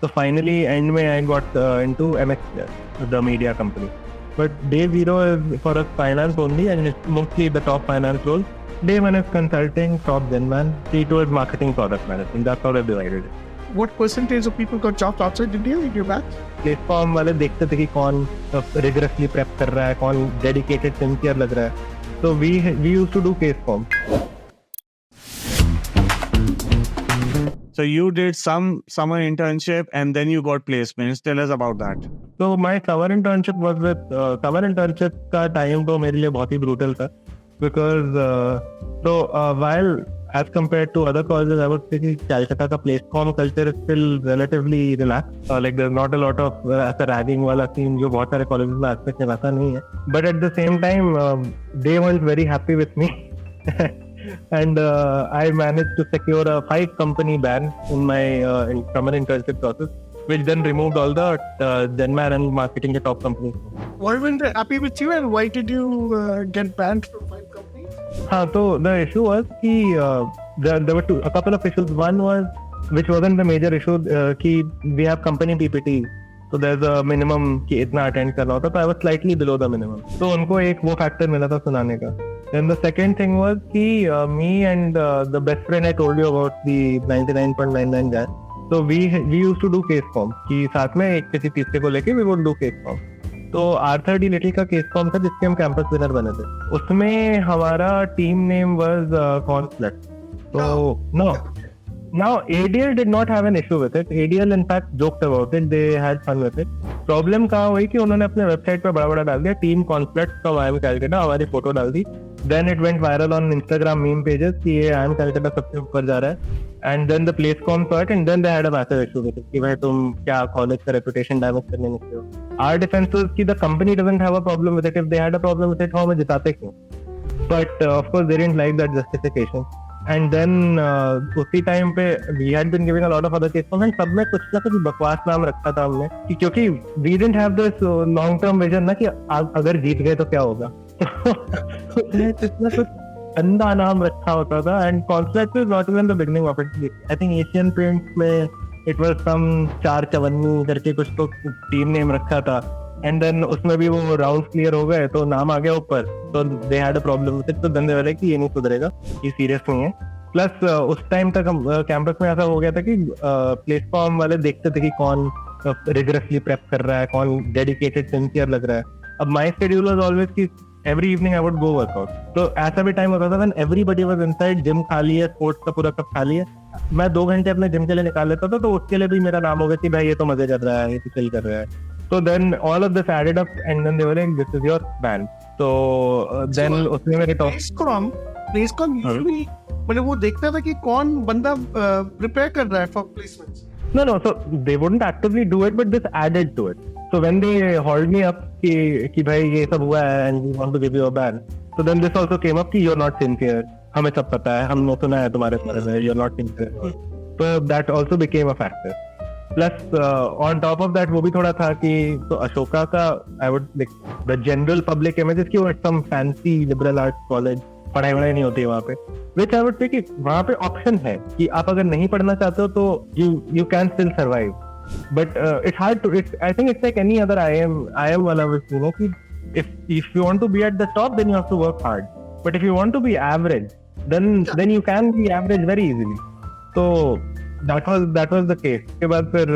So finally, end में I got into MX, the media company. But day zero is for us finance only, and it's mostly the top finance role. Day one is consulting, top gen man. Day two is marketing, product management. That's how I divided it. What percentage of people got jobs outside India in your batch? Platform वाले देखते थे कि कौन rigorously prep कर रहा है, कौन dedicated sincere लग रहा है. So we used to do case form. So you did some summer internship and then you got placements. Tell us about that. So my summer internship was with summer internship का time तो मेरे लिए बहुत ही brutal था, because while as compared to other colleges, I would say कि Calcutta का platform culture is still relatively relaxed. Like there's not a lot of ऐसा ragging वाला scene जो बहुत सारे colleges में aspect में वैसा नहीं है. But at the same time, they weren't very happy with me. And I managed to secure a 5-company ban in my summer internship process, which then removed all the Genman and marketing the top companies. Why weren't they happy with you, and why did you get banned from 5 companies? So the issue was that there were a couple of issues. One was, which wasn't the major issue, we have company PPT. So there's a minimum कि इतना attend करना होता, तो I was slightly below the minimum. So उनको एक वो factor मिला था सुनाने का. Then the second thing was कि me and the best friend I told you about, the 99.99 guy. So we used to do case form कि साथ में एक किसी तीसरे को लेके we would do case form. तो R30 लिटिल का केस फॉर्म था जिसके हम कैंपस विनर बने थे. उसमें हमारा team name was conflict. So now ADL did not have an issue with it. ADL in fact joked about it. They had fun with it. Problem कहाँ हुई कि उन्होंने अपने वेबसाइट पर बड़ा बड़ा डाल दिया team conflict from IIM Calcutta, हमारी फोटो डाल दी. Then it went viral on Instagram meme pages कि ये IIM कैलकाटा सबसे ऊपर जा रहा है. And then the place com saw it, and then they had a massive issue with it कि भाई तुम क्या कॉलेज का रेपुटेशन डैमेज करने निकले हो. Our defense was कि the company doesn't have a problem with it. If they had a problem with it, हमें जिताते क्यों? But of course they didn't like that justification. And then उसी time पे we had been giving a lot of other cases, and सब में कुछ ना कुछ बकवास नाम रखा था हमने कि क्योंकि we didn't have this long term vision ना कि अगर जीत गए तो क्या होगा. इतना कुछ अंधा नाम रखा होता था. And concept was not even the beginning of it. I think Asian Paints में it was some 454 करके कुछ तो टीम नेम रखा था. And then उसमें भी वो राउंड क्लियर हो गए तो नाम आ गया ऊपर, तो they had a problem with it. तो then they were like कि ये नहीं सुधरेगा, ये सीरियस नहीं है. प्लस उस टाइम तक हम कैंपस में ऐसा हो गया था कि प्लेटफॉर्म वाले देखते थे कि कौन रिगरसली प्रेप कर रहा है, कौन डेडिकेटेड सिंसियर लग रहा है. अब माई शेड्यूल वाज ऑलवेज कि every evening I would go workout. तो ऐसा भी टाइम होता था when everybody was inside, gym खाली है, स्पोर्ट्स का पूरा कप खाली है, मैं 2 घंटे अपने जिम के लिए निकाल लेता था. तो उसके लिए भी मेरा नाम हो गया कि भाई ये तो मजे कर रहा है, ये तो चिल कर रहा है. So then all of this added up, and then they were like, "This is your band." So then उसने मेरे top. Placecom usually मतलब वो देखता था कि कौन बंदा prepare कर रहा है for placements. No. So they wouldn't actively do it, but this added to it. So when they hauled me up कि भाई ये सब हुआ है and we want to give you a band. So then this also came up कि you're not sincere. हमें सब पता है, हमने सुना है तुम्हारे बारे में, you're not sincere. So that also became a factor. Plus on top of that वो भी थोड़ा था कि तो अशोका का I would like the general public image की वो some fancy liberal arts college, पढ़ाई वढ़ाई नहीं होती है वहाँ पे. विच आई वुड से कि वहाँ पे ऑप्शन है कि आप अगर नहीं पढ़ना चाहते हो तो you can still survive. But it's hard to, I think it's like any other IIM वाला यू नो कि if you want to be at the top then you have to work hard, but if you want to be average then you can be average very easily. So that was the case. के बाद फिर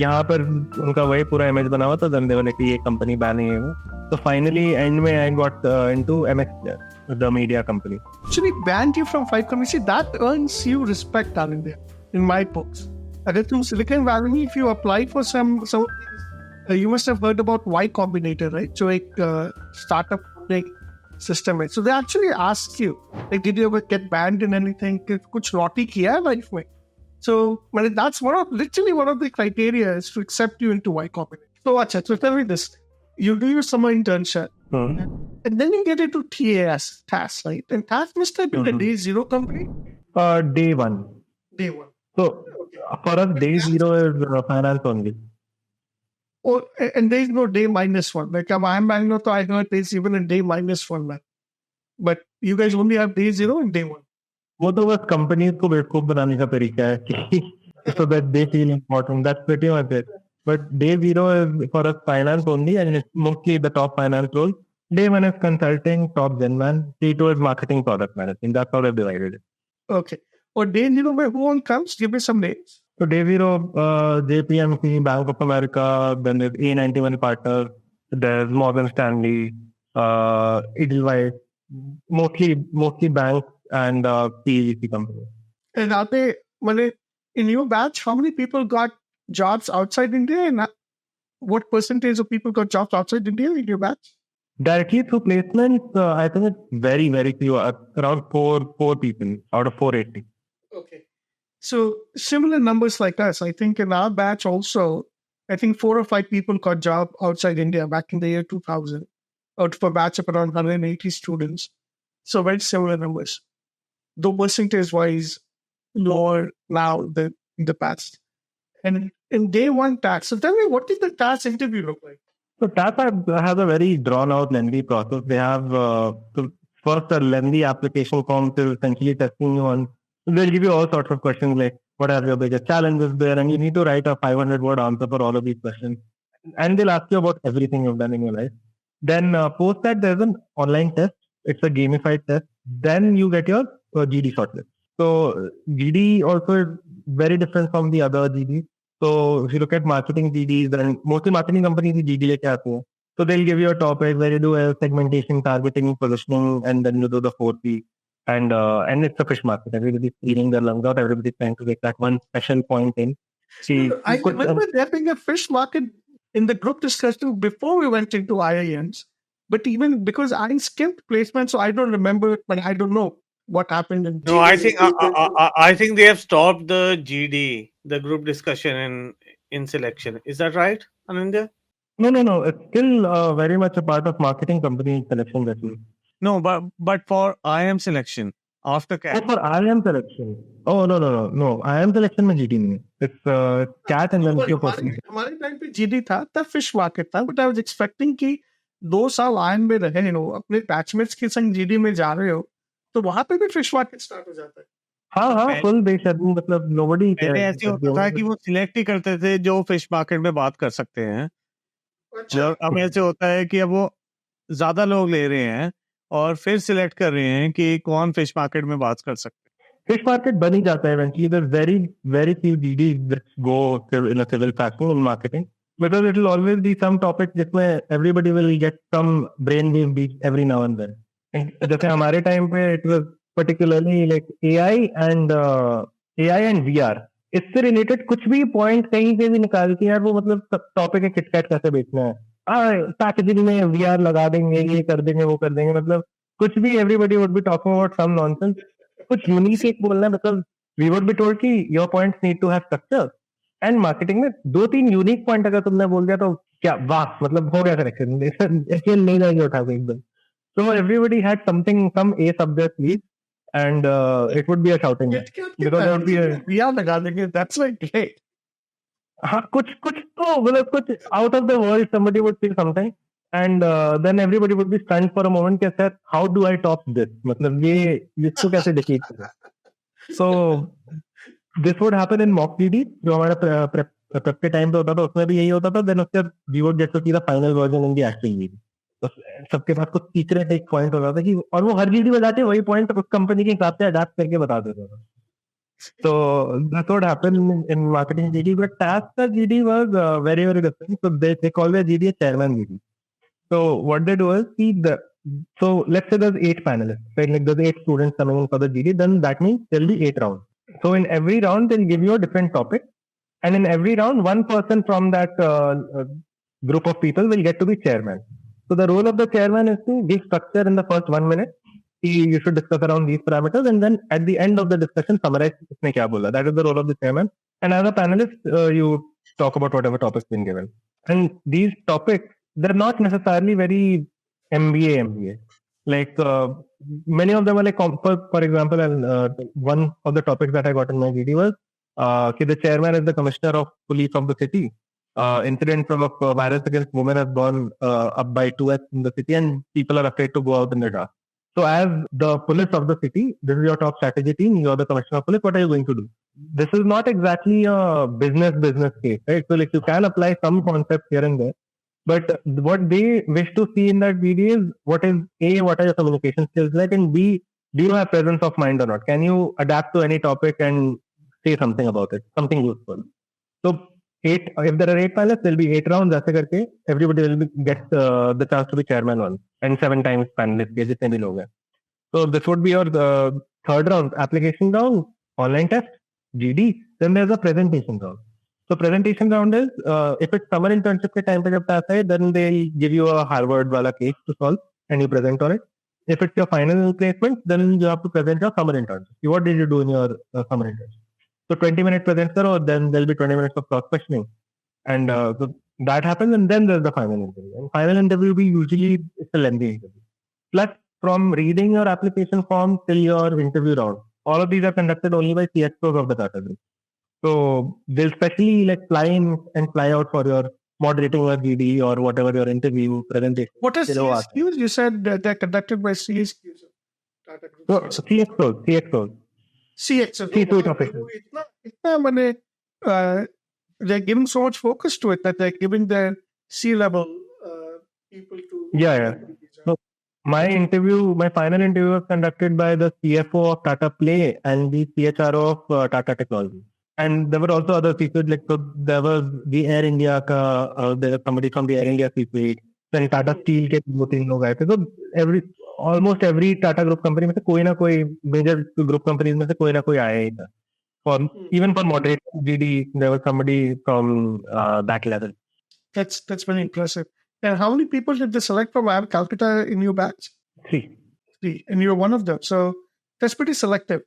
यहाँ पर उनका वही पूरा image बना हुआ था. then they were like ये कंपनी बैन है वो. So finally end में I got into MX, the media company. Actually banned you from 5 companies. See, that earns you respect, Anindya, in my books. अगर तुम Silicon Valley में if you apply for some you must have heard about Y Combinator, right? जो एक startup system है. So they actually ask you like, did you ever get banned in anything? कुछ naughty किया है life में? So, that's literally one of the criteria is to accept you into Y Combinator. So, so tell me this. You do your summer internship, and then you get into TAS, right? And TAS must have been the day zero company? Day one. Day one. So, for us, day zero is finance only. Oh, and there is no day minus one. Like, I'm Bangalore, so I know there's even a day minus one. Man. But you guys only have day zero and day one. वो तो बस companies को बेवकूफ बनाने का तरीका है कि so that they feel important. That's pretty much it. But day zero is for us finance only, and it's mostly the top finance role. Day one is consulting, top gen man. Day two is marketing, product management. That's how they've divided it. Okay. Or day zero, where who all comes? Give me some names. So day zero, JPMC, Bank of America, then there's A91 Partners, there's Morgan Stanley, Edelweiss, mostly banks and PEGC companies. And are they, in your batch, how many people got jobs outside India? And what percentage of people got jobs outside India in your batch? Directly through placements, I think it's very, very few, around four people out of 480. Okay. So similar numbers like us. I think in our batch also, I think 4 or 5 people got job outside India back in the year 2000, out of a batch of around 180 students. So very similar numbers, though percentage-wise lower now than in the past. And in day one tax, so tell me, what did the tax interview look like? So Tata has a very drawn-out, lengthy process. They have first a lengthy application form to essentially testing you on. They'll give you all sorts of questions like, what are your biggest challenges there? And you need to write a 500-word answer for all of these questions. And they'll ask you about everything you've done in your life. Then post that, there's an online test. It's a gamified test. Then you get your GD shortlist. So GD also is very different from the other GDs. So if you look at marketing GDs, then mostly marketing companies GD लेके आते हैं. So they'll give you a topic where you do a segmentation, targeting, positioning, and then you do the 4P. And it's a fish market. Everybody's cleaning their lungs out. Everybody's trying to get that one special point in. I remember there being a fish market in the group discussion before we went into IIMs. But even because I skipped placement, so I don't remember, but I don't know what happened. No, I think they have stopped the GD, the group discussion in selection. Is that right, Anindya? No. It's still very much a part of marketing company selection that we. No, but for IIM selection after CAT. Oh, for IIM selection. Oh no. IIM selection में GD नहीं है. It's CAT and then क्यों possible. हमारे time पे GD था, तब fish market था, but I was expecting कि 2 साल IIM में रहे, अपने बैचमेट्स के संग GD में जा रहे हो, तो वहां पे भी फिश मार्केट स्टार्ट हो जाता है. हाँ फुल बेशर्मी, मतलब nobody पहले ऐसे होता था कि वो सिलेक्ट ही करते थे जो फिश मार्केट में बात कर सकते हैं. और अब ऐसे होता है कि अब वो ज्यादा लोग ले रहे हैं और फिर सिलेक्ट कर रहे हैं कि कौन फिश मार्केट में बात कर सकते हैं. फिश मार्केट बन ही जाता है eventually. There's very few GDs that go in a civil fashion in marketing, because it will always be some topic जिसमें everybody will get some brainwave beat every now and then. जैसे हमारे time पे it was particularly like AI and VR. इससे related कुछ भी point कहीं से भी निकाल के यार वो मतलब टॉपिक है किटकैट कैसे बेचना है, पैकेजिंग में VR लगा देंगे, ये कर देंगे, वो कर देंगे, मतलब कुछ भी everybody would be talking about some nonsense. कुछ यूनिक एक बोलना है, मतलब we would be told कि your points need to have structure. And marketing में 2-3 यूनिक पॉइंट अगर तुमने बोल दिया तो क्या वाह, मतलब हो गया करेक्शन, ऐसे नहीं जाएगी उठा के एकदम. So everybody had something, some A subject lead, and it would be a shouting match because there would be a VR लगा देंगे. That's like great. हाँ कुछ तो मतलब कुछ out of the world somebody would say something, and then everybody would be stunned for a moment कि sir how do I top this, मतलब ये इसको कैसे defeat करें. So this would happen in mock GD जो हमारा prep के time पे होता था, उसमें भी यही होता था. Then उसके we would get to see the final version in the actual GD. तो सबके पास कुछ सीक्रेट एक पॉइंट होता था कि, और वो हर GD बजाते वही पॉइंट उस कंपनी के हिसाब से अडाप्ट करके बता देता था. So that's what happened in marketing GD. But task GD was very different. So they call their GD a chairman GD. So what they do is so let's say there's 8 panelists, right? Like there's 8 students coming in for the GD. Then that means there'll be 8 rounds. So in every round they'll give you a different topic, and in every round one person from that group of people will get to be chairman. So the role of the chairman is to give structure in the first 1 minute. You should discuss around these parameters, and then at the end of the discussion, summarize इसने क्या बोला. That is the role of the chairman. And as a panelist, you talk about whatever topic's been given. And these topics, they're not necessarily very MBA. Like many of them are like, for example, one of the topics that I got in my GD was the chairman is the commissioner of police of the city. Incidents of violence against women has gone up by 2x in the city, and people are afraid to go out in the dark. So as the police of the city, this is your top strategy team, you're the commissioner of police, what are you going to do? this is not exactly a business case, right? So like you can apply some concepts here and there, but what they wish to see in that video is what are your communication skills like, and B, do you have presence of mind or not? Can you adapt to any topic and say something about it, something useful? So if there are 8 panelists, there'll be 8 rounds. ऐसे करके everybody will get the chance to be chairman once, and 7 times panelists के जितने भी लोग हैं. So this would be your third round, application round, online test, GD. Then there's a presentation round. So presentation round is if it's summer internship के time पे जब pass है, then they give you a Harvard वाला case to solve and you present on it. If it's your final placement, then you have to present your summer internship. What did you do in your summer internship? So 20-minute present karo, then there'll be 20 minutes of cross questioning, and so that happens, and then there's the final interview. And final interview will be usually it's a lengthy interview. Plus, from reading your application form till your interview round, all of these are conducted only by CXOs of the Tata Group. So they'll specially like fly in and fly out for your moderating or GD or whatever your interview presentation. What is CXQs? You said that they're conducted by CXQs. Tata Group. So CXOs. C-suite officials. They're giving so much focus to it that they're giving their C-level people to. Yeah. So my final interview was conducted by the CFO of Tata Play and the CHRO of Tata Technology. And there were also other C-suite, like so there was the Air India there was somebody from the Air India C-suite. Then Tata Steel के 2-3 लोग आए थे. So almost every Tata Group company में से कोई ना कोई major group companies में से कोई ना कोई आया ही था. Even for moderate GD, there was somebody from that level. That's very impressive. And how many people did they select from Calcutta in your batch? 3. And you're one of them. So that's pretty selective.